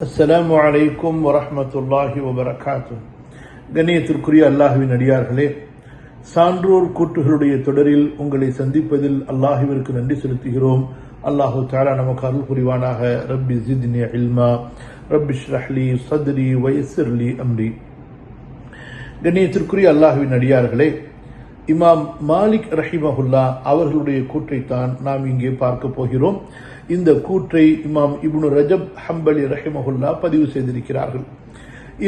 அஸ்ஸலாமு அலைக்கும் வரஹ்மத்துல்லாஹி வபரகாத்து. கண்ணியத்திற்குரிய அல்லாஹுவின் அடியார்களே, சான்றோர் கூற்றுகளுடைய தொடரில் உங்களை சந்திப்பதில் அல்லாஹுவிற்கு நன்றி செலுத்துகிறோம். அல்லாஹு தஆலா நமக்கு அருள் புரிவானாக. ரப்பி ஜித்னி இல்மா, ரப்பி ஷ்ரஹ் லி ஸத்ரி வயஸ்ஸிர் லி அம்ரி. கண்ணியத்திற்குரிய அல்லாஹுவின் அடியார்களே, இமாம் மாலிக் ரஹிமஹுல்லா அவர்களுடைய கூற்றைத்தான் நாம் இங்கே பார்க்க போகிறோம். இந்த கூற்றை இமாம் இப்னு ரஜப் ஹம்பலி ரஹிமஹுல்லா பதிவு செய்திருக்கிறார்கள்.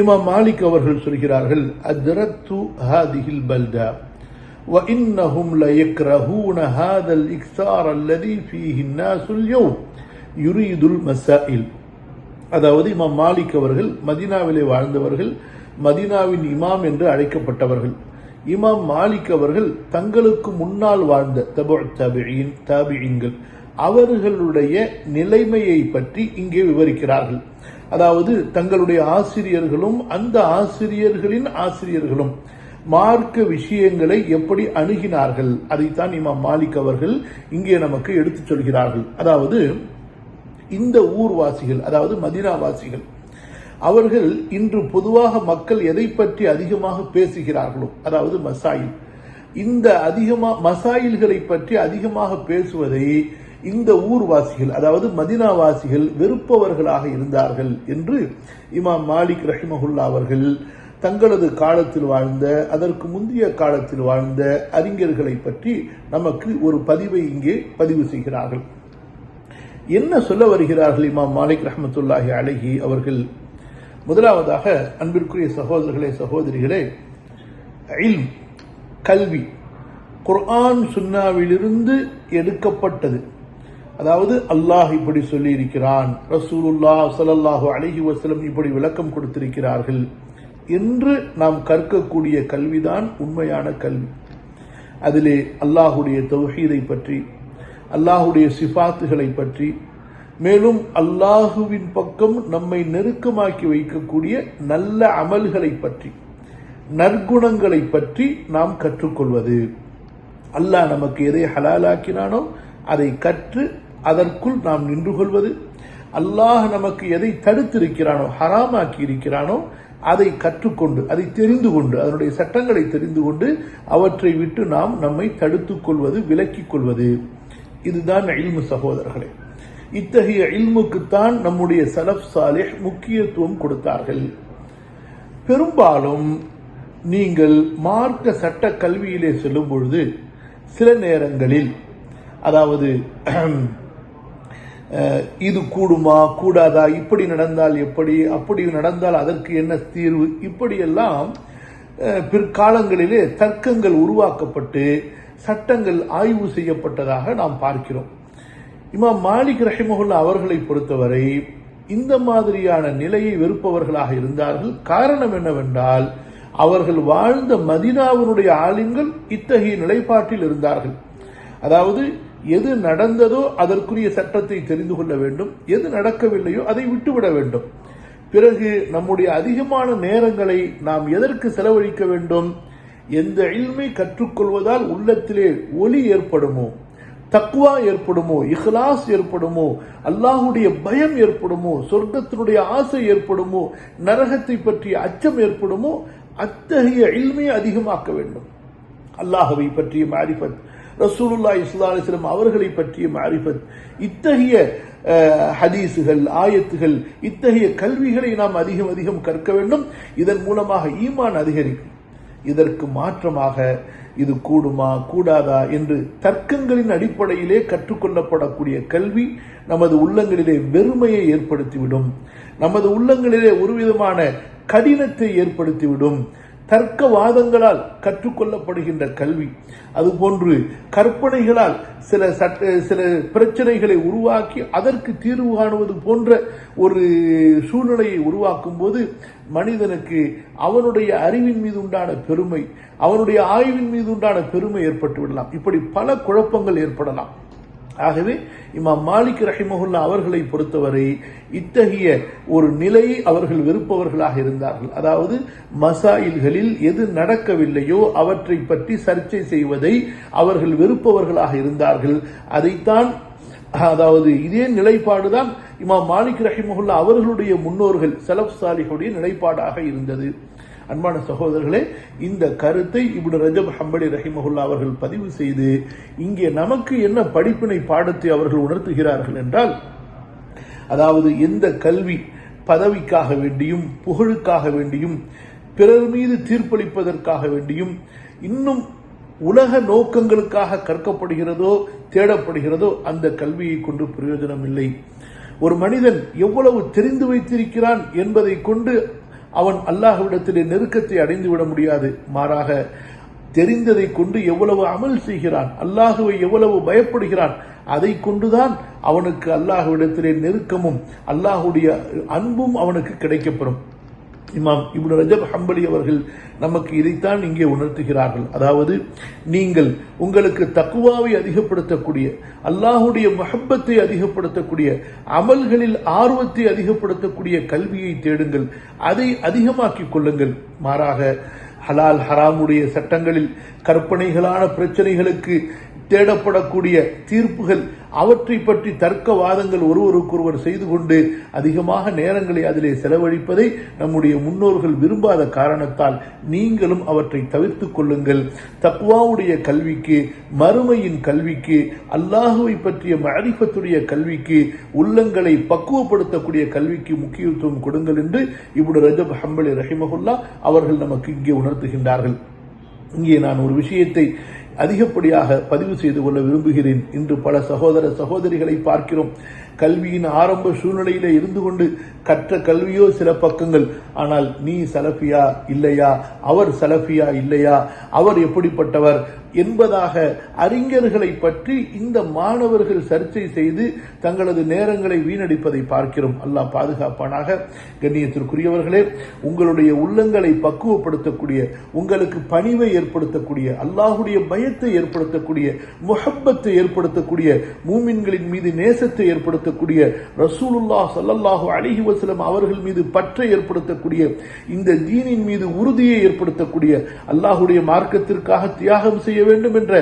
இமாம் மாலிக் அவர்கள் சொல்கிறார்கள், அத்ரத்து ஹாதிஹில் பல்தா வ இன்னஹும் லயக்ரஹூன ஹாதல் இக்ஸார் அல்லதி ஃபீஹி الناسுல் யௌம் யுரீதுல் மஸாயில். அதாவது இமாம் மாலிக் அவர்கள் மதீனாவிலே வாழ்ந்தவர்கள், மதீனாவின் இமாம் என்று அழைக்கப்பட்டவர்கள். இமாம் மாலிக் அவர்கள் தங்களுக்கு முன்னால் வாழ்ந்த தாபிஈன்கள் அவர்களுடைய நிலைமையை பற்றி இங்கே விவரிக்கிறார்கள். அதாவது தங்களுடைய ஆசிரியர்களும் அந்த ஆசிரியர்களின் ஆசிரியர்களும் மார்க்க விஷயங்களை எப்படி அணுகினார்கள், அதைத்தான் இமாம் மாலிக் அவர்கள் இங்கே நமக்கு எடுத்துச் சொல்கிறார்கள். அதாவது இந்த ஊர்வாசிகள், அதாவது மதீனாவாசிகள், அவர்கள் இன்று பொதுவாக மக்கள் எதை பற்றி அதிகமாக பேசுகிறார்களோ, அதாவது மசாயில், இந்த மசாயில்களை பற்றி அதிகமாக பேசுவதை இந்த ஊர்வாசிகள், அதாவது மதீனாவாசிகள் வெறுப்பவர்களாக இருந்தார்கள் என்று இமாம் மாலிக் ரஹிமஹுல்லா அவர்கள் தங்களது காலத்தில் வாழ்ந்த, அதற்கு முந்தைய காலத்தில் வாழ்ந்த அறிஞர்களை பற்றி நமக்கு ஒரு பதிவை இங்கே பதிவு செய்கிறார்கள். என்ன சொல்ல வருகிறார்கள் இமாம் மாலிக் ரஹ்மத்துல்லாஹி அலைஹி அவர்கள்? முதலாவதாக, அன்பிற்குரிய சகோதரர்களே சகோதரிகளே, இல்ம், கல்வி குர்ஆன் சுன்னாவிலிருந்து எடுக்கப்பட்டது. அதாவது அல்லாஹ் இப்படி சொல்லி இருக்கிறான், ரசூலுல்லாஹ் ஸல்லல்லாஹு அலைஹி வஸல்லம் இப்படி விளக்கம் கொடுத்திருக்கிறார்கள் என்று நாம் கற்கக்கூடிய கல்விதான் உண்மையான கல்வி. அதிலே அல்லாஹுடைய தௌஹீதை பற்றி, அல்லாஹுடைய சிஃபாத்துகளை பற்றி, மேலும் அல்லாஹுவின் பக்கம் நம்மை நெருக்கமாக்கி வைக்கக்கூடிய நல்ல அமல்களை பற்றி, நற்குணங்களை பற்றி நாம் கற்றுக்கொள்வது. அல்லாஹ் நமக்கு எதை ஹலாலாக்கினானோ அதை கற்று அதற்குள் நாம் நின்று கொள்வது, அல்லாஹ் நமக்கு எதை தடுத்திருக்கிறானோ, ஹராமாக்கி இருக்கிறானோ அதை கற்றுக்கொண்டு, அதை தெரிந்து கொண்டு, அதனுடைய சட்டங்களை தெரிந்து கொண்டு அவற்றை விட்டு நாம் நம்மை தடுத்துக் கொள்வது, விலக்கிக் கொள்வது. இதுதான் இல்மு சகோதரர்களே. இத்தகைய இல்முக்குத்தான் நம்முடைய சலஃப் சாலிஹ் முக்கியத்துவம் கொடுத்தார்கள். பெரும்பாலும் நீங்கள் மார்க்க சட்ட கல்வியிலே செல்லும் பொழுது சில நேரங்களில், அதாவது இது கூடுமா கூடாதா, இப்படி நடந்தால் எப்படி, அப்படி நடந்தால் அதற்கு என்ன தீர்வு, இப்படியெல்லாம் பிற்காலங்களிலே தர்க்கங்கள் உருவாக்கப்பட்டு சட்டங்கள் ஆய்வு செய்யப்பட்டதாக நாம் பார்க்கிறோம். இமாம் மாலிக் ரஹிமஹுல்லா அவர்களை பொறுத்தவரை இந்த மாதிரியான நிலையை வெறுப்பவர்களாக இருந்தார்கள். காரணம் என்னவென்றால், அவர்கள் வாழ்ந்த மதீனாவினுடைய ஆலிம்கள் இத்தகைய நிலைப்பாட்டில் இருந்தார்கள். அதாவது எது நடந்ததோ அதற்குரிய சட்டத்தை தெரிந்து கொள்ள வேண்டும், எது நடக்கவில்லையோ அதை விட்டுவிட வேண்டும். பிறகு நம்முடைய அதிகமான நேரங்களை நாம் எதற்கு செலவழிக்க வேண்டும்? எந்த இல்மை கற்றுக்கொள்வதால் உள்ளத்திலே ஒளி ஏற்படுமோ, தக்வா ஏற்படுமோ, இஹ்லாஸ் ஏற்படுமோ, அல்லாஹுடைய பயம் ஏற்படுமோ, சொர்க்கத்தினுடைய ஆசை ஏற்படுமோ, நரகத்தை பற்றிய அச்சம் ஏற்படுமோ, அத்தகைய இல்மை அதிகமாக்க வேண்டும். அல்லாஹவை பற்றிய மாரிஃபத், ரசூலுல்லாஹி ஸல்லல்லாஹு அலைஹி வஸல்லம் அவர்களை பற்றிய மாரிஃபத், இத்தகைய ஹதீஸுகள், ஆயத்துகள், இத்தகைய கல்விகளை நாம் அதிகம் அதிகம் கற்க வேண்டும். இதன் மூலமாக ஈமான் அதிகரிக்கும். இதற்கு மாற்றமாக இது கூடுமா கூடாதா என்று தர்க்கங்களின் அடிப்படையிலே கற்றுக்கொள்ளப்படக்கூடிய கல்வி நமது உள்ளங்களிலே வெறுமையை ஏற்படுத்திவிடும், நமது உள்ளங்களிலே ஒரு விதமான கடினத்தை ஏற்படுத்திவிடும். தர்க்கவாதங்களால் கற்றுக்கொள்ளப்படுகின்ற கல்வி, அதுபோன்று கற்பனைகளால் சில பிரச்சனைகளை உருவாக்கி அதற்கு தீர்வு காணுவது போன்ற ஒரு சூழ்நிலையை உருவாக்கும் போது மனிதனுக்கு அவனுடைய அறிவின் மீது உண்டான பெருமை, அவனுடைய ஆய்வின் மீது உண்டான பெருமை ஏற்பட்டு விடலாம். இப்படி பல குழப்பங்கள் ஏற்படலாம். ஆகவே இமாம் மாலிக் ரஹிமஹுல்லா அவர்களை பொறுத்தவரை இத்தகைய ஒரு நிலையை அவர்கள் வெறுப்பவர்களாக இருந்தார்கள். அதாவது மசாயில்களில் எது நடக்கவில்லையோ அவற்றை பற்றி சர்ச்சை செய்வதை அவர்கள் வெறுப்பவர்களாக இருந்தார்கள். அதைத்தான், அதாவது இதே நிலைப்பாடுதான் இமாம் மாலிக் ரஹிமஹுல்லா அவர்களுடைய முன்னோர்கள் ஸலஃப் சாலிஹுடைய நிலைப்பாடாக இருந்தது. அன்பான சகோதரர்களே, இந்த கருத்தை இப்னு ரஜப் ஹம்பலி ரஹிமஹுல்லா அவர்கள் பதிவு செய்து இங்கே நமக்கு என்ன படிப்பினை பாடத்தை அவர்கள் உணர்த்துகிறார்கள் என்றால், அதாவது எந்த கல்வி பதவிக்காக வேண்டியும் புகழுக்காக வேண்டியும் பிறர் மீது தீர்ப்பளிப்பதற்காக வேண்டியும் இன்னும் உலக நோக்கங்களுக்காக கற்கப்படுகிறதோ தேடப்படுகிறதோ அந்த கல்வியை கொண்டு பிரயோஜனம் இல்லை. ஒரு மனிதன் எவ்வளவு தெரிந்து வைத்திருக்கிறான் என்பதை கொண்டு அவன் அல்லாஹ்விடத்திலே நெருக்கத்தை அடைந்து விட முடியாது. மாறாக தெரிந்ததை கொண்டு எவ்வளவு அமல் செய்கிறான், அல்லாஹுவை எவ்வளவு பயப்படுகிறான், அதை கொண்டுதான் அவனுக்கு அல்லாஹ்விடத்திலே நெருக்கமும் அல்லாஹுடைய அன்பும் அவனுக்கு கிடைக்கப்பெறும். இமாம் இப்னு ரஜப் ஹம்பலி அவர்கள் நமக்கு இதைத்தான் இங்கே உணர்த்துகிறார்கள். அதாவது நீங்கள் உங்களுக்கு தக்வாவை அதிகப்படுத்தக்கூடிய, அல்லாஹுடைய மஹப்பத்தை அதிகப்படுத்தக்கூடிய, அமல்களில் ஆர்வத்தை அதிகப்படுத்தக்கூடிய கல்வியை தேடுங்கள், அதை அதிகமாக்கிக் கொள்ளுங்கள். மாறாக ஹலால் ஹராமுடைய சட்டங்களில் கற்பனைகளான பிரச்சனைகளுக்கு தேடப்படக்கூடிய தீர்ப்புகள், அவற்றை பற்றி தர்க்கவாதங்கள் ஒருவருக்கொருவர் செய்து கொண்டு அதிகமாக நேரங்களை அதிலே செலவழிப்பதை நம்முடைய முன்னோர்கள் விரும்பாத காரணத்தால் நீங்களும் அவற்றை தவிர்த்துக் கொள்ளுங்கள். தக்வாவுடைய கல்விக்கு, மறுமையின் கல்விக்கு, அல்லாஹுவை பற்றிய மஅரிஃபத்துடைய கல்விக்கு, உள்ளங்களை பக்குவப்படுத்தக்கூடிய கல்விக்கு முக்கியத்துவம் கொடுங்கள் என்று இப்னு ரஜப் ஹம்பலி ரஹிமஹுல்லா அவர்கள் நமக்கு இங்கே உணர்த்துகின்றார்கள். இங்கே நான் ஒரு விஷயத்தை அதிகப்படியாக பதிவு செய்து கொள்ள விரும்புகிறேன். இன்று பல சகோதர சகோதரிகளை பார்க்கிறோம், கல்வியின் ஆரம்ப சூழ்நிலையில இருந்து கொண்டு கற்ற கல்வியோ சில பக்கங்கள், ஆனால் நீ சலஃபியா இல்லையா, அவர் சலஃபியா இல்லையா, அவர் எப்படிப்பட்டவர் என்பதாக அறிஞர்களை பற்றி இந்த மாணவர்கள் சர்ச்சை செய்து தங்களது நேரங்களை வீணடிப்பதை பார்க்கிறோம். அல்லாஹ் பாதுகாப்பானாக. கண்ணியத்திற்குரியவர்களே, உங்களுடைய உள்ளங்களை பக்குவப்படுத்தக்கூடிய, உங்களுக்கு பணிவை ஏற்படுத்தக்கூடிய, அல்லாஹுடைய பயத்தை ஏற்படுத்தக்கூடிய, முஹப்பத்தை ஏற்படுத்தக்கூடிய, மூமின்களின் மீது நேசத்தை ஏற்படுத்தக்கூடிய, ரசூலுல்லாஹ் ஸல்லல்லாஹு அலைஹி வஸல்லம் அவர்கள் மீது பற்றை ஏற்படுத்தக்கூடிய, இந்த தீனின் மீது உறுதியை ஏற்படுத்தக்கூடிய, அல்லாஹுடைய மார்க்கத்திற்காக தியாகம் செய்ய வேண்டும் என்ற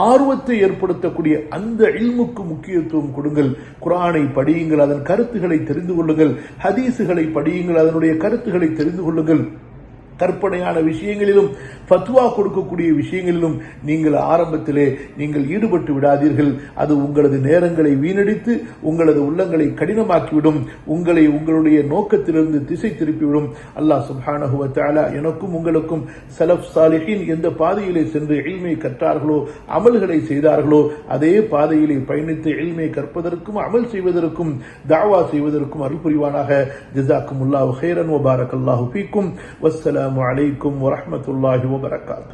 ஆர்வத்தை ஏற்படுத்தக்கூடிய அந்த இல்முக்கு முக்கியத்துவம் கொடுங்கள். குர்ஆனை படியுங்கள், அதன் கருத்துக்களை தெரிந்து கொள்ளுங்கள். ஹதீசுகளை படியுங்கள், அதனுடைய கருத்துக்களை தெரிந்து கொள்ளுங்கள். கற்பனையான விஷயங்களிலும் ஃபத்வா கொடுக்கக்கூடிய விஷயங்களிலும் நீங்கள் ஆரம்பத்திலே நீங்கள் ஈடுபட்டு விடாதீர்கள். அது உங்களது நேரங்களை வீணடித்து உங்களது உள்ளங்களை கடினமாக்கிவிடும், உங்களை உங்களுடைய நோக்கத்திலிருந்து திசை திருப்பிவிடும். அல்லாஹ் சுப்ஹானஹு வ தஆலா எனக்கும் உங்களுக்கும் ஸலஃப் சாலிஹீன் எந்த பாதையிலே சென்று இல்மை கற்றார்களோ, அமல்களை செய்தார்களோ, அதே பாதையிலே பயணித்து இல்மை கற்பதற்கும் அமல் செய்வதற்கும் தாவா செய்வதற்கும் அருள் புரிவானாக. ஜஸாக்குமுல்லாஹு கைரன் வ பாரக்கல்லாஹு ஃபீக்கும். வஸ்ஸலாமு அலைக்கும் வரஹ்மத்துல்லாஹி வபரகாத்துஹு.